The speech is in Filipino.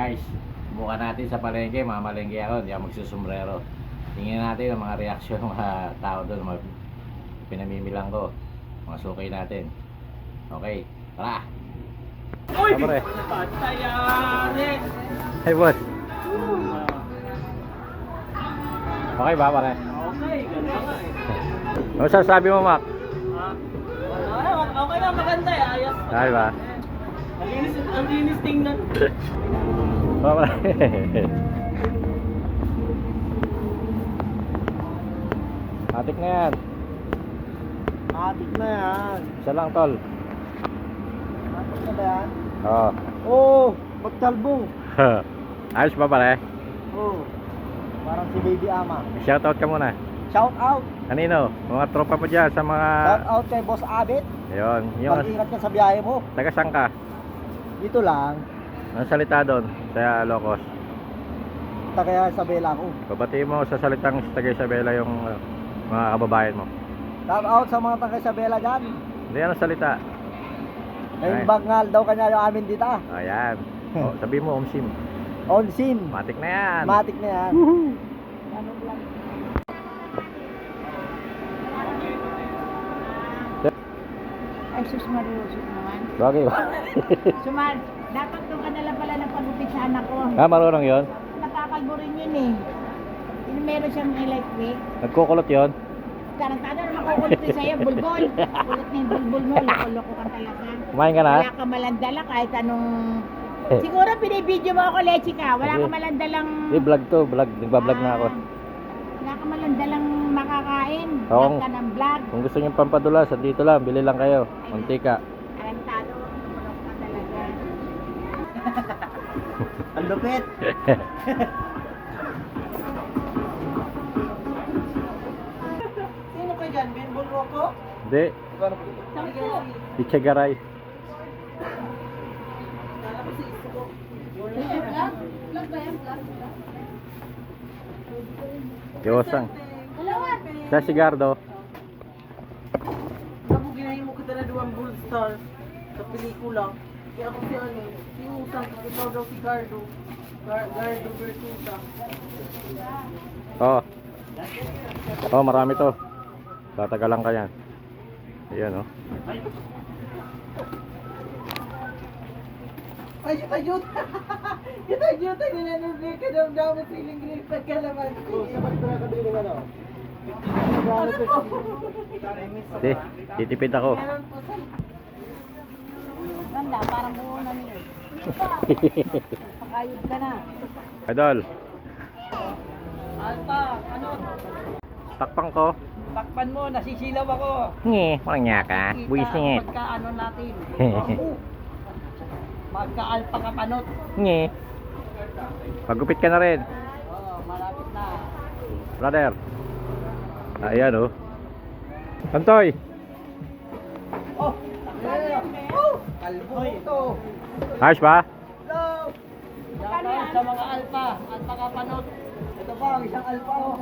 Guys, subukan natin sa palengke. Mamalengke ako, hindi ako magsusumbrero. Tingnan natin ang mga reaksyon ng mga tao doon, pinamimilang ko. Mga sukay natin. Okay, tara! Uy! Pare. Patayarin! Hey boss, okay ba pare? Okay, ganda nga eh. Ano sasabi mo, Mac? Okay lang, maganda eh. Ayos. Okay ba? Ang linis tingnan. Pare. Matik na yan. Matik na yan. Isa lang, tol. Matik na ba yan? Oo. Oo, magtalbo. Ayos ba pare? Oo. Parang si Baby Ama. Shoutout ka muna. Shout out. Kanino? Mga tropa mo dyan sa mga... Shout out kay Boss Abit. Ayun. Yung Mag-ingat ka sa biyahe mo. taga saan ka? Dito lang. Anong salita doon sa Locos? Tagaya sa bela ko. Pabatiin mo sa salitang taga Isabela yung mga kababayan mo. Shout out sa mga taga sa bela dyan. Hindi, anong salita? May Ay. bangal daw kanya yung amin dito. Ayan. O, sabi mo, Omsim. On sim. Matik na yan. Matik na yan. Ay, sus marusok naman. Bagay ba? Sumar, dapat doon ka na lang pala ng pagupit sa anak ko. Marunong yon. Nakakalbo rin yun eh. Yung meron siyang electric. Nagkukulot yon. Tarantado na makukulit rin sa'yo, bulbol. Kulit na yung bulbol mo, loko-loko ka talaga. Kumain ka na? Wala ka malandala kahit anong... Siguro pinibidyo mo ako, Lechi ka. Wala ka Sige. malandalang... Hindi, vlog to. Vlog. Nagbablog na ako. Wala ka malandalang makakain. Oo. Vlog ka ng vlog. Kung gusto nyo pampadulas, dito lang. Bili lang kayo. Mantika. Tarantado, bulok ka talaga. Ang lupit. Sino ka dyan? Ben Bulroko? Hindi. Ichagaray. Yosang. Sa Sigardo. Ako ginahin mo kita na duwang Bull Star sa pelikula. Kaya ako si ano, si Usang, ikaw daw si Gardo. Gardo Bertusa. Oh. Oh, marami to. Tatagalan ka yan. Ayan, oh. Ay, ayun! Ayun! Ay, nananubig ka daw daw sa iling grill pagkalaman. Sabat ko na kabili ng ano? Hindi, titipid ako. Meron po sa... Ganda, parang buo na nila. Pakayod ka na. Idol, Alta, ano? takpang ko. Takpan mo, nasisilaw ako. Nge, walang niya ka. Buisingit. Pagka ano natin. Magka-alpa ka panot. Nge. Pagupit ka na rin. Oo, malapit na. Brother. Ayan, oh. Antoy. Oh! Oh! Kalbo ito. Ayos ba? Hello! Shoutout sa mga alpa. Alpa ka panot. Ito pa, ang isang alpa oh.